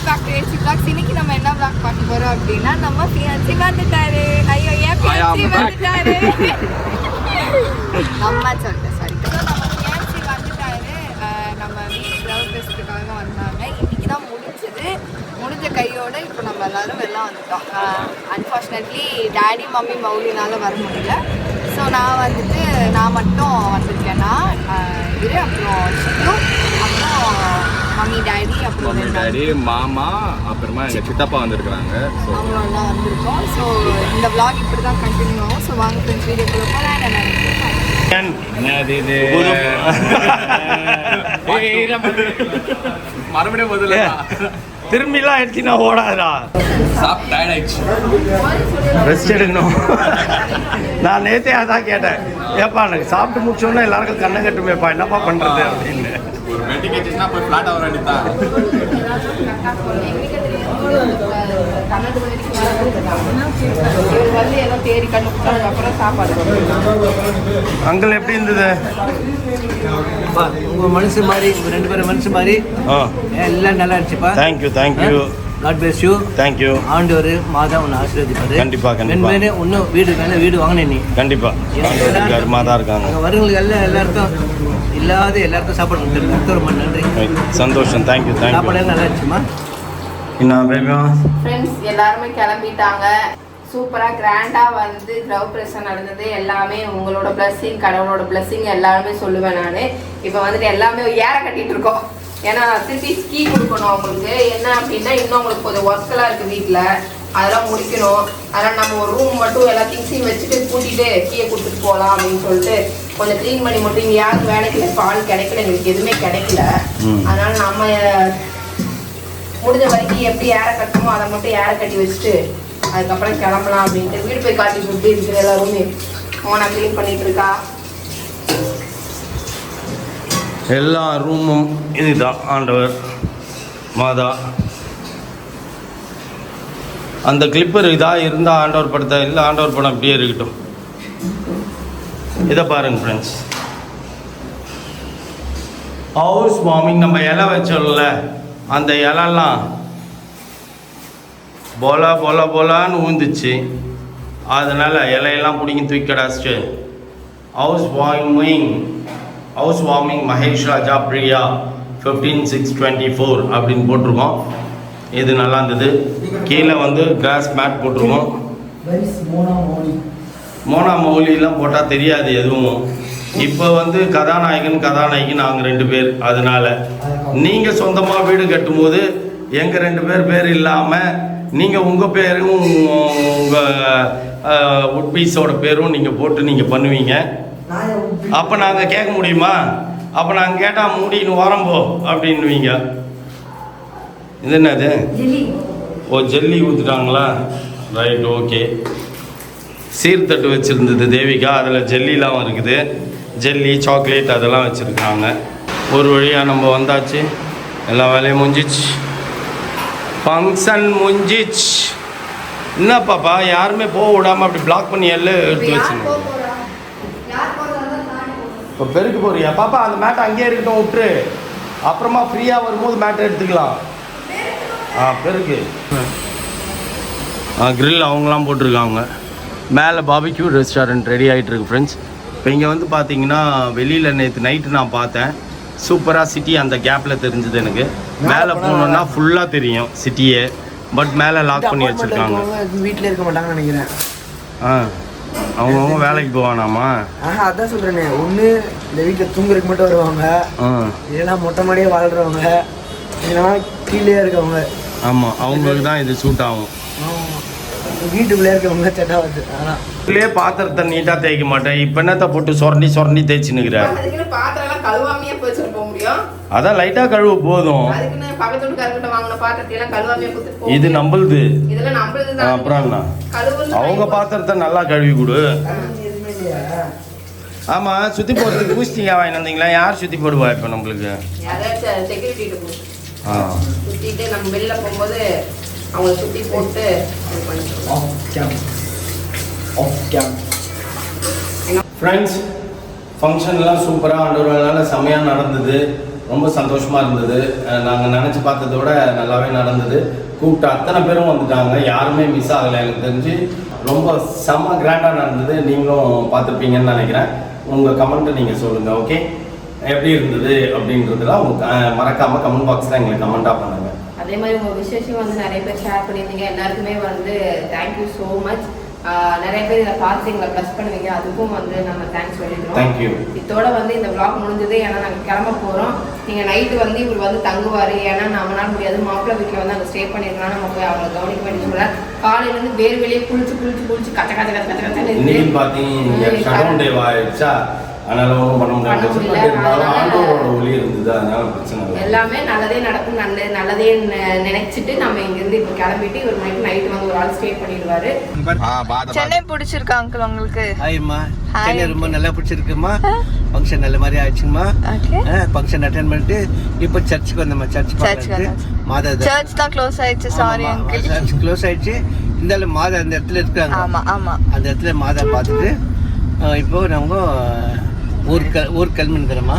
Back to AC vlogs. இன்னைக்கு நம்ம என்ன vlog பார்க்க போறோம் அப்படின்னா நம்ம fiancé வந்துட்டாரு. ஐயோ ஏன் fiancé வந்துட்டாரு நம்ம சொல்லிட்டேன் சாரி. நம்ம fiancé வந்துட்டாரு. நம்ம வீடு கிரவுண்ட் டெஸ்ட்டுக்காக வந்தாங்க. இன்னைக்கு தான் முடிஞ்ச கையோட இப்போ நம்ம எல்லாரும் வெளில வந்துட்டோம். அன்ஃபார்ச்சுனேட்லி டேடி மம்மி மௌலினால வர முடியல. ஸோ நான் மட்டும் வந்திருக்கேன்னா அப்புறம் ஷிட்டு, அப்புறம் மம்மி டேடி மாமா, அப்புறமா எங்கள் சித்தப்பா வந்திருக்கிறாங்க. அவங்களெல்லாம் வந்திருக்கோம். ஸோ இந்த விளாக் இப்படி தான் கண்டினியூ ஆகும். ஸோ வாங்க ஃப்ரெண்ட்ஸ் வீடியோக்குள்ள போகலாம். நான் நினைக்கிறேன் மறுபடியும் முதல்ல திரும்பிலாம் ஆயிடுச்சுன்னா ஓடாதா, ரெஸ்ட் எடுக்கணும். நான் நேற்றே அதான் கேட்டேன், ஏப்பா எனக்கு சாப்பிட்டு முடிச்சோன்னா எல்லாருக்கும் கண்ணை கட்டுமேப்பா, என்னப்பா பண்ணுறது அப்படின்னு. ஒரு வெட்டிங் ஆச்சுன்னா போய் ஃப்ளாட் ஆக வேண்டியதான். அங்கிள் எப்படி இருந்தது? உங்கள் மனசு மாதிரி, உங்கள் 2 பேரும் மனசு மாதிரி எல்லாம் நல்லா இருந்துச்சுப்பா. Thank you. God bless you. Thank you. ஆண்டவர் மாதா உன்னை ஆசீர்வதிப்பாரு. கண்டிப்பா. இன்னும் வீடு வாங்கினேன் நீ. கண்டிப்பா மாதா இருக்காங்க. அங்கே வரவங்களுக்கு எல்லாருக்கும் எல்லாருக்கும் சாப்பாடு கொடுத்துருக்கு. ரொம்ப நன்றி, சந்தோஷம். தேங்க்யூ. சாப்பாடு நல்லா இருந்துச்சுமா. ஃப்ரெண்ட்ஸ் எல்லாருமே கிளம்பிட்டாங்க. சூப்பராக கிராண்டாக வந்து கிரவ் பிரசன் நடந்தது. எல்லாமே உங்களோட பிளஸ்ஸிங், கடவுளோட பிளஸ்ஸிங் எல்லாருமே சொல்லுவேன் நான். இப்போ வந்துட்டு எல்லாமே ஏற கட்டிட்டு இருக்கோம். ஏன்னா திருப்பி கீ கொடுக்கணும் அவங்களுக்கு. என்ன அப்படின்னா இன்னும் அவங்களுக்கு கொஞ்சம் ஒர்க்கெல்லாம் இருக்குது வீட்டில், அதெல்லாம் முடிக்கணும். அதனால் நம்ம ஒரு ரூம் மட்டும் எல்லா திங்ஸையும் வச்சுட்டு கூட்டிகிட்டு கீயை கொடுத்துட்டு போகலாம் அப்படின்னு சொல்லிட்டு கொஞ்சம் க்ளீன் பண்ணி மட்டும் இங்கே யாரும் வேலைக்கு பால் கிடைக்கல, எங்களுக்கு எதுவுமே கிடைக்கல. அதனால் நம்ம முடிஞ்ச வரைக்கும் எப்படி ஏற கட்டணுமோ அதை மட்டும் ஏற கட்டி வச்சுட்டு அதுக்கப்புறம் கிளம்பலாம் அப்படின்ட்டு வீடு போய் காட்டி கொடுத்து இருக்கிற எல்லாருமே ஓனா க்ளீன் பண்ணிட்டு இருக்கா. எல்லா ரூமும் இதுதான். ஆண்டவர் மாதா அந்த கிளிப்பர் இதாக இருந்தால் ஆண்டவர் படத்தை இல்லை, ஆண்டவர் படம் அப்படியே இருக்கட்டும். இதை பாருங்க ஃப்ரெண்ட்ஸ், ஹவுஸ் வார்மிங். நம்ம இலை வச்சோம்ல, அந்த இலெல்லாம் பொலான்னு ஊந்துச்சு. அதனால் இலையெல்லாம் பிடிங்கி தூக்கி கடாச்சிட்டு ஹவுஸ் வார்மிங் மகேஷ் ராஜா பிரியா 15/6/24 அப்படின்னு போட்டிருக்கோம். இது நல்லா இருந்தது. கீழே வந்து கிராஸ் மேட் போட்டிருக்கோம். மோனா மௌலிலாம் போட்டால் தெரியாது எதுவும். இப்போ வந்து கதாநாயகி நாங்கள் 2 பேர். அதனால் நீங்கள் சொந்தமாக வீடு கட்டும்போது எங்கள் 2 பேர் இல்லாமல் நீங்கள் உங்கள் பேரும் உங்கள் உட்பீஸோட பேரும் நீங்கள் போட்டு நீங்கள் பண்ணுவீங்க. அப்போ நாங்கள் கேட்க முடியுமா? அப்போ நாங்கள் கேட்டால் மூடின்னு வரம்போ அப்படின்னுவீங்க. இது என்னது? ஜெல்லி ஊற்றுட்டாங்களா? Right, okay. சீர்தட்டு வச்சுருந்தது தேவிகா, அதில் ஜெல்லிலாம் இருக்குது. ஜெல்லி, சாக்லேட் அதெல்லாம் வச்சுருக்காங்க. ஒரு வழியாக நம்ம வந்தாச்சு, எல்லா வேலையும் முடிஞ்சிச்சு, ஃபங்க்ஷன் முடிஞ்சிச்சு. என்ன பாப்பா யாருமே போக விடாமல் அப்படி பிளாக் பண்ணி எல்லாம் எடுத்து வச்சுருங்க. இப்போ பெருக்கு போறியா பாப்பா? அந்த மேட்டை அங்கேயே இருக்கட்டும், விட்டுரு. அப்புறமா ஃப்ரீயாக வரும்போது மேட்டை எடுத்துக்கலாம். பெருக்கு கிரில் அவங்களாம் போட்டிருக்காங்க. மேலே பாபிக்யூ ரெஸ்டாரண்ட் ரெடி ஆகிட்டு இருக்கு ஃப்ரெண்ட்ஸ். இப்போ இங்கே வந்து பார்த்தீங்கன்னா வெளியில் நேற்று நைட்டு நான் பார்த்தேன், சூப்பராக சிட்டி அந்த கேப்பில் தெரிஞ்சுது எனக்கு. மேலே போனோன்னா ஃபுல்லாக தெரியும் சிட்டியே. பட் மேலே லாக் பண்ணி வச்சுருக்காங்க. வீட்டில் இருக்க மாட்டாங்கன்னு நினைக்கிறேன். அவங்கவுங்க வேலைக்கு போவானாமா? அதான் சொல்கிறேனே, ஒன்று இந்த வீட்டில் தூங்குறதுக்கு மட்டும் வருவாங்க, இல்லைன்னா மொட்டை மாடியே வாழ்கிறவங்க, இல்லைன்னா கீழே இருக்கவங்க. ஆமாம், அவங்களுக்கு தான் இது சூட் ஆகும். வீட்டுக்குள்ளே இருக்கவங்க செட்டாகுது. ஆனால் இதுலேயே பாத்திரத்தை நீட்டாக தேய்க்க மாட்டேன். இப்போ என்னத்தை போட்டு சொரண்டி தேய்ச்சின்னுக்கிறேன். அதான் லைட்டாக கழுவு போதும். இது நம்மளுது. அப்புறம் என்ன, அவங்க பாத்திரத்தை நல்லா கழுவி கொடு. ஆமாம், சுற்றி போடுறதுக்கு பூஸ்டிங்க வாங்கி வந்தீங்களா? யார் சுற்றி போடுவா இப்போ நம்மளுக்கு? நம்ம வெளில போகும்போது அவங்கள சுற்றி போட்டு ஃப்ரெண்ட்ஸ், ஃபங்க்ஷன்லாம் சூப்பராக ஆண்டவரால் செம்மையாக நடந்தது. ரொம்ப சந்தோஷமாக இருந்தது. நாங்கள் நினச்சி பார்த்ததை விட நல்லாவே நடந்தது. கூப்பிட்ட அத்தனை பேரும் வந்துட்டாங்க, யாருமே மிஸ் ஆகலை. எனக்கு தெரிஞ்சு ரொம்ப செம்ம கிராண்டாக நடந்தது. நீங்களும் பார்த்துருப்பீங்கன்னு நினைக்கிறேன். உங்கள் கமெண்ட்டை நீங்கள் சொல்லுங்கள். ஓகே, எப்படி இருந்தது அப்படின்றதுலாம் மறக்காமல் கமெண்ட் பாக்ஸில் எங்களுக்கு கமெண்ட்டாக பண்ணுங்கள். அதே மாதிரி உங்கள் விசேஷம் வந்து நிறைய பேர் ஷேர் பண்ணியிருந்தீங்க. எல்லாருக்குமே வந்து தேங்க்யூ ஸோ மச். நிறைய பேர் இதை பார்த்து எங்களை ப்ளஸ் பண்ணுவீங்க, அதுக்கும் வந்து நம்ம தேங்க்ஸ் சொல்லிடுறோம். தேங்க்யூ. இதோட வந்து இந்த vlog முடிஞ்சது. ஏன்னா நாங்கள் கிளம்ப போகிறோம். நீங்கள் நைட்டு வந்து இவர் வந்து தங்குவார். ஏன்னா நம்மளால முடியாது, மாப்பிள்ளை வீட்டில் வந்து அங்கே ஸ்டே பண்ணிருக்கலாம். நம்ம போய் அவங்களை கவனிக்க வேண்டிய சொல்ல காலையிலேருந்து வேறு வெளியே குளிச்சு கச்ச கச்ச கச்ச கச்ச கச்சன்னு இன்னைக்கு பார்த்தீங்க ஷடவுன் டே ஆயிடுச்சா, அதனால ஒன்றும் பண்ண முடியாது. ஆண்டோரோட ஒளி இருந்தது, அதனால பிரச்சனை இல்லை. எல்லாமே நல்லதே நடக்கும், நல்லதே நினைச்சிட்டு நம்ம இங்கிருந்து இப்போ கிளம்பிட்டு ஒரு நைட்டு வந்து ஒரு ஆள் ஸ்டே பண்ணிடுவாரு. சென்னை பிடிச்சிருக்கா அங்கிள் உங்களுக்கு? ஹாய்மா, சென்னை ரொம்ப நல்லா பிடிச்சிருக்குமா. ஃபங்க்ஷன் நல்ல மாதிரி ஆயிடுச்சுமா. ஃபங்க்ஷன் அட்டெண்ட் பண்ணிட்டு இப்போ சர்ச்சுக்கு வந்தோம்மா. மாதா சர்ச் தான் க்ளோஸ் ஆயிடுச்சு. சாரி அங்கிள், சர்ச் க்ளோஸ் ஆயிடுச்சு. இந்த மாதா அந்த இடத்துல இருக்காங்க. ஆமா ஆமா, அந்த இடத்துல மாதா பார்த்துட்டு இப்போ நம்ம ஊருக்கு கிளம்பிக்கிறோமா,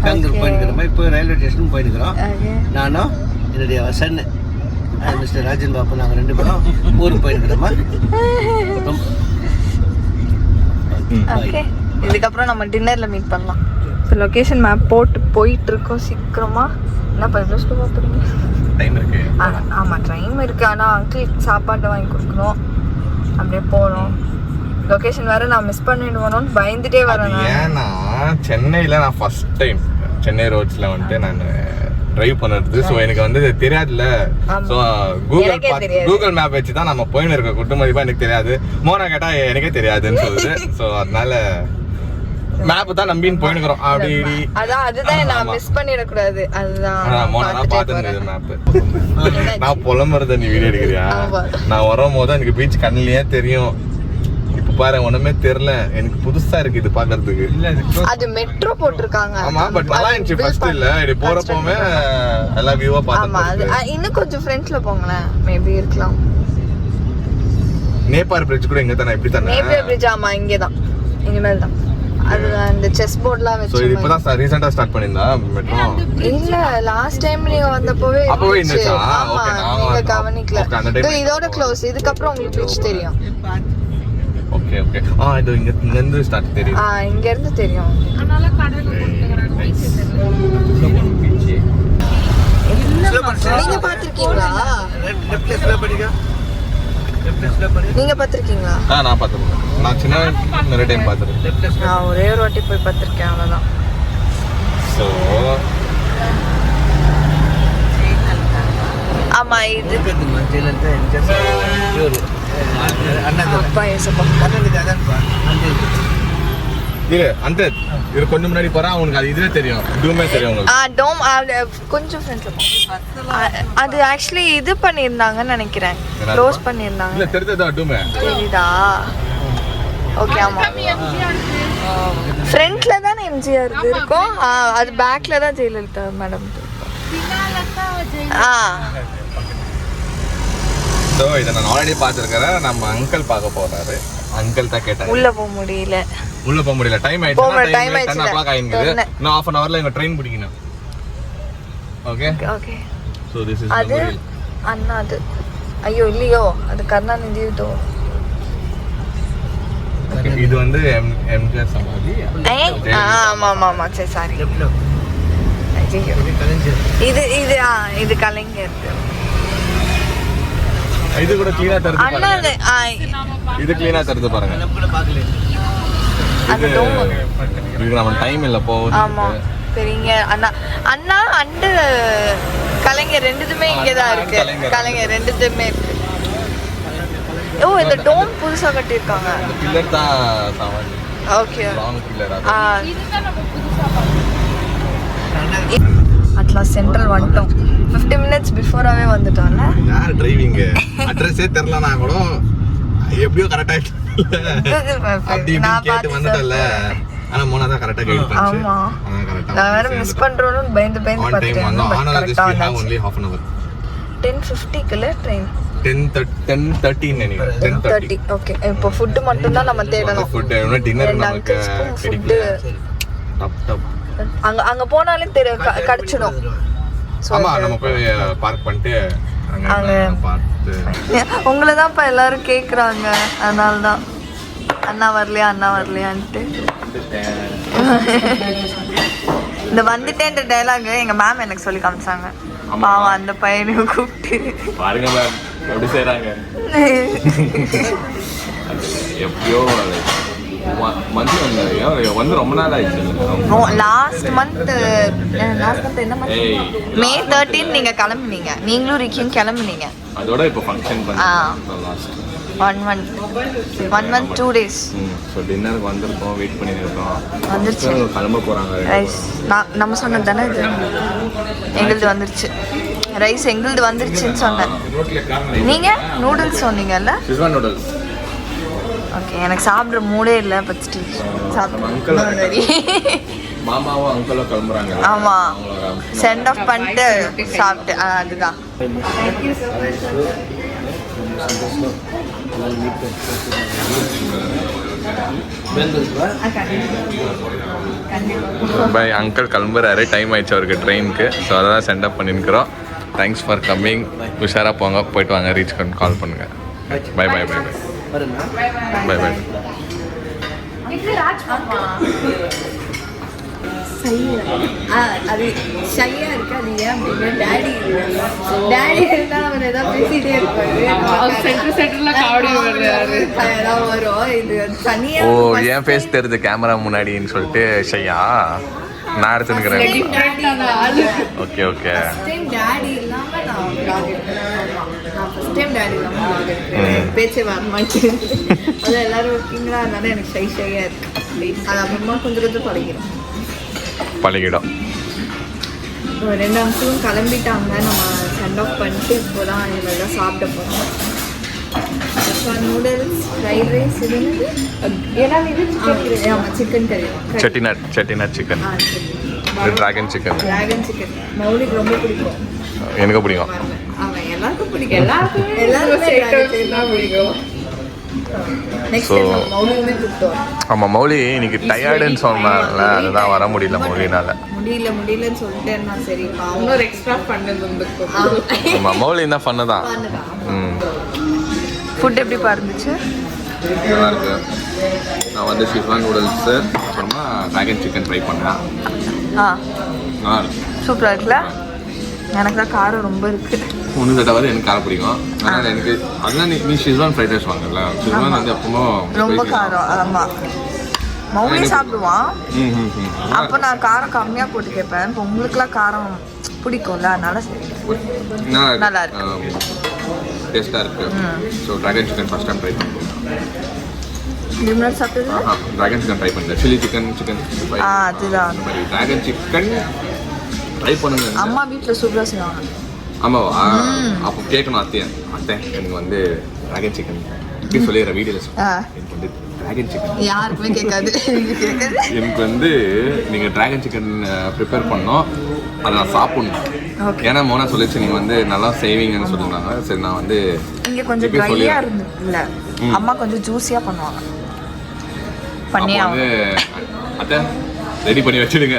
பெங்களூர் போயிருக்கிறோமா. இப்போ ரயில்வே ஸ்டேஷன் போயிருக்கிறோம். நானும் என்னுடைய சன் மிஸ்டர் ராஜன் பாபு, நாங்கள் 2 பேரும் ஊருக்கு போயிருக்கிறோமா. ஓகே, இதுக்கப்புறம் நம்ம டின்னர்ல மீட் பண்ணலாம். இப்போ லொகேஷன் மேப் போட்டு போயிட்டு இருக்கோம். சீக்கிரமா என்ன பண்ண ஸ்லோவாக போறீங்க? டைம் இருக்கு. ஆமாம் டைம் இருக்கு. ஆனால் அங்கிள் சாப்பாட்டை வாங்கி கொடுக்கணும். அப்படியே போகிறோம். லொகேஷன் வேற நான் மிஸ் பண்ணிடுவேணும்னு பயந்துட்டே வரேன். ஏன்னா சென்னையில் நான் ஃபர்ஸ்ட் டைம் சென்னை ரோட்ஸில் வந்துட்டு நான் டிரைவ் பண்ணுறது. ஸோ எனக்கு வந்து தெரியாதுல்ல. ஸோ கூகுள் மேப் வச்சு தான் நம்ம போயின்னு இருக்க. குட்டுமதிப்பாக எனக்கு தெரியாது. மோனா கேட்டால் எனக்கே தெரியாதுன்னு சொல்லுது. ஸோ அதனால மேப் தான் நம்பின்னு போயினுக்கிறோம். அப்படி அதுதான் நான் மிஸ் பண்ணிடக்கூடாது. அதுதான் மோனா தான் பார்த்துருந்தது மேப்பு. நான் புலம்புறத நீ வீடியோ எடுக்கிறியா? நான் வரும் போது எனக்கு பீச் கண்ணிலேயே தெரியும். இப்ப பாரு ஒண்ணுமே தெரியல. எனக்கு புதுசா இருக்கு இது பாக்குறதுக்கு. அது மெட்ரோ போட்டிருக்காங்க. ஆமா, பட் நல்லா இருந்துச்சு. ஃபர்ஸ்ட் இல்ல இது போறப்போமே எல்லா வியூவா பார்த்தேன். இன்னும் கொஞ்சம் ஃப்ரண்ட்ஸ்ல போங்களேன், மேபி இருக்கலாம். நேபார் பிரிட்ஜ் கூட இங்க தான? இப்படி தான? நேபார் பிரிட்ஜ் ஆமா, இங்க தான், இனிமேல் தான். அது அந்த செஸ் போர்ட்லாம் வச்சு. சோ இது இப்பதான் ரீசன்ட்டா ஸ்டார்ட் பண்ணிருந்தா மெட்ரோ? இல்ல, லாஸ்ட் டைம் நீங்க வந்தப்பவே இருந்துச்சு. ஆமா, நீங்க கவனிக்கல. இதோட க்ளோஸ். இதுக்கு அப்புறம் உங்களுக்கு பீச் தெரியும். Okay okay. இது இங்க இருந்து ஸ்டார்ட் தெரியும். இங்க இருந்து தெரியும். நீங்க பாத்திருக்கீங்களா? நீங்க பாத்திருக்கீங்களா? நான் பாத்துறேன். நான் சின்ன நிறைய டைம் பாத்துறேன். நான் ஒரே ஒரு வாட்டி போய் பாத்திருக்கேன், அவ்வளவுதான். சோ ஆமா, இது அந்த இது கொஞ்சம் முன்னாடி போறா. உனக்கு அது இதுவே தெரியும், டூமே தெரியும் உங்களுக்கு. டோம் கொஞ்சம் ஃப்ரெண்ட்ஸ்ல அது ஆக்சுவலி இது பண்ணிருந்தாங்கன்னு நினைக்கிறேன். க்ளோஸ் பண்ணிருந்தாங்க. இல்ல தெரியுதா டூமே? தெரியுதா? ஓகே, ஆமா. ஃப்ரண்ட்ல தான் எம்ஜிஆர் இருக்கும். அது பேக்ல தான் ஜெயலலிதா மேடம். ஸோ இதை நான் ஆல்ரெடி பார்த்துருக்கிறேன். நம்ம அங்கிள் பார்க்க போறாரு. அங்கிள் தான் கேட்டாங்க. உள்ள போக முடியல. டைம் ஆயிடுச்சு. 10 o'clock ஆயிடுது. இன்னும் half an hourல எங்க ட்ரெயின் பிடிக்கணும். Okay okay. So this is அது அண்ணா. அது ஐயோ இல்லையோ, அது கருணாநிதி. இது வந்து எம்ஜிஆர் சமாதி. ஆமா ஆமா ஆமா, சரி சாரி. இது இது இது கலைஞர். இது கூட க்ளீனா தருது பாருங்க. இது க்ளீனா தருது பாருங்க. இது நம்ம டைம் இல்ல போகுது. ஆமா, சரிங்க. அண்ணா அண்ணா அண்டு கலைஞர் ரெண்டுதுமே இங்க தான் இருக்கு. கலைஞர் ரெண்டுதுமே இருக்கு. ஓ, இந்த டோம் புதுசா கட்டிருக்காங்க. இந்த பில்லர் தான் சாமான். Okay, long pillar. இதுதான் நம்ம புதுசா அட்லாஸ் சென்ட்ரல் வந்துட்டோம். 50 minutes பிஃபோராவே வந்துட்டோம்ல. யார் டிரைவிங்? அட்ரஸே தெரியலனா கூட எப்படியோ கரெக்ட்டா அப்படி கேட்டு வந்துட்டல. ஆனா மோனா தான் கரெக்ட்டா கைட் பண்ணுச்சு. ஆமா, நான் வேற மிஸ் பண்றோம்னு பயந்து பார்த்தேன். ஆனா this we have only half an hour. 10:50 குள்ள ட்ரெயின். 10:13 நினைக்கிறேன். 10:30. ஓகே, இப்போ ஃபுட் மட்டும் தான் நம்ம தேடணும். ஃபுட் டின்னர் நமக்கு ஃபுட் டப் அங்க அங்க போனாலே கிடைச்சிடும். ஆமா நம்ம போய் பார்க் பண்ணிட்டு அங்க பார்த்து உங்களை தான்ப்பா எல்லாரும் கேக்குறாங்க, அதனால தான் அண்ணா வரலையான்ட்டு. இந்த வந்துட்டேன்ற டைலாக் எங்க மேம் எனக்கு சொல்லி காமிச்சாங்க. பாவம் அந்த பையனையும் கூப்பிட்டு பாருங்க மேம் எப்படி செய்றாங்க. எப்பயோ வந்து ரொம்ப நாள் ஆயிடுச்சு. லாஸ்ட் மந்த் என்ன மந்த்? May 13 நீங்க கிளம்புனீங்க, நீங்களும் ரிக்கியும் கிளம்புனீங்க. அதோட இப்போ ஃபங்க்ஷன் பண்ணோம் லாஸ்ட் 1 month 2 days. ஸோ டின்னருக்கு வந்திருக்கோம், வெயிட் பண்ணிட்டு இருக்கோம். வந்துருச்சு கிளம்ப போறாங்க. ரைஸ் நம்ம சொன்னது தானே இது? எங்களுது வந்துருச்சு ரைஸ், எங்களுது வந்துருச்சுன்னு சொன்னேன். நீங்க நூடுல்ஸ் சொன்னீங்கல்ல? சிஸ்வான் நூடுல்ஸ். ஓகே, எனக்கு சாப்பிட்ற மூடே இல்லை, பட் ஸ்டில் சாப்பிட்டு மாமாவும் அங்கிளும் கிளம்புறாங்க. ஆமா, சென்ட் ஆஃப் பண்ணிட்டு சாப்பிட்டு அதுதான். பாய், அங்கிள் கிளம்புறாரு, டைம் ஆயிடுச்சு அவருக்கு ட்ரெயினுக்கு. ஸோ அதான் சென்ட் அப் பண்ணிருக்கிறோம். Thanks for coming. உஷாராக போங்க, போயிட்டு வாங்க, ரீச் கால் பண்ணுங்க. Bye bye bye bye bye bye. அது ஷையா இருக்கு, அது ஏன் அப்படின்னா டேடி இருந்தா அவர் ஏதாவது பேசிட்டே இருப்பாரு. சென்டர்ல காமெடி வருவாரு, ஏதாவது வரும். இது தனியா ஓ, ஏன் ஃபேஸ் தெரியுது கேமரா முன்னாடின்னு சொல்லிட்டு ஷையா நான் எடுத்துக்கிறேன். Okay okay. டேடி இல்லாம நான் vlog எடுக்கிறேன். நான் ஃபர்ஸ்ட் டைம் டேடி இல்லாம vlog எடுக்கிறேன். பேச்சே வர மாட்டேன். அது எல்லாரும் இருக்கீங்களா, அதனால எனக்கு ஷையா இருக்கு. அது அப்புறமா கொஞ்சம் பழகிடும். ரெண்டு அம்சமும் கிளம்பிட்டாங்க, நம்ம சென்ட் ஆஃப் பண்ணிட்டு இப்போதான் இவெல்லாம் சாப்பிட போகிறோம். நூடுல்ஸ், ஃப்ரைட் ரைஸ், இது எல்லாமே சிக்கன் கறி, செட்டிநாட் சிக்கன், டிராகன் சிக்கன். மௌலிக்கு ரொம்ப பிடிக்கும். எனக்கு பிடிக்கும். அவன் எல்லாருக்கும் பிடிக்கும், எல்லாருமே பிடிக்கும். ஆமாம், மௌலி இன்னைக்கு டயர்டுன்னு சொன்னால அதுதான் வர முடியல மௌலினால. முடியலன்னு சொல்லிட்டு நான் சரி இன்னொரு எக்ஸ்ட்ரா பண்ணது. ஆமாம், மௌலி என்ன ஃபன்னு தான். ஃபுட் எப்படி இருந்துச்சு? நல்லா இருக்கு. நான் வந்து ஷிஸ்வான் நூடுல்ஸு அப்புறமா டிராகன் சிக்கன் ட்ரை பண்ணேன். நல்லா இருக்கு, சூப்பராக இருக்குல்ல? எனக்கு தான் காரம் ரொம்ப இருக்கு. ஒன்று தடவை எனக்கு காரம் பிடிக்கும். அதனால் எனக்கு அதெல்லாம் நீ ஷிஸ்வான் ஃப்ரைட் ரைஸ் வாங்கல, ஷிஸ்வான் வந்து எப்பவுமே ரொம்ப காரம். ஆமாம், மௌலி சாப்பிடுவான். அப்போ நான் காரம் கம்மியாக போட்டு கேட்பேன். இப்போ உங்களுக்குலாம் காரம் பிடிக்கும்ல, அதனால சரி நல்லா இருக்கு, டேஸ்ட்டாக இருக்குது. So dragon chicken first time try பண்ணுறேன். சாப்பிட்டு டிராகன் சிக்கன் ட்ரை பண்ணுறேன். சில்லி சிக்கன் அதுதான் அந்த மாதிரி டிராகன் சிக்கன் ட்ரை பண்ணுங்க. அம்மா வீட்டில் சூப்பராக செய்வாங்க. ஆமாவா? அப்போ கேட்கணும் அத்தை எனக்கு வந்து டிராகன் சிக்கன் இப்படி சொல்லிடுற வீடியோவில் எனக்கு வந்து டிராகன் சிக்கன் யாருக்குமே கேட்காது. எனக்கு வந்து நீங்கள் டிராகன் சிக்கன் ப்ரிப்பேர் பண்ணோம், அதை நான் சாப்பிட்ணும். ஏன்னா மோனா சொல்லிச்சு நீங்கள் வந்து நல்லா செய்வீங்கன்னு சொல்லியிருந்தாங்க. சரி, நான் வந்து இங்கே கொஞ்சம் ட்ரையாக இருந்துல, அம்மா கொஞ்சம் ஜூஸியாக பண்ணுவாங்க. வந்து அத்தை ரெடி பண்ணி வச்சுடுங்க.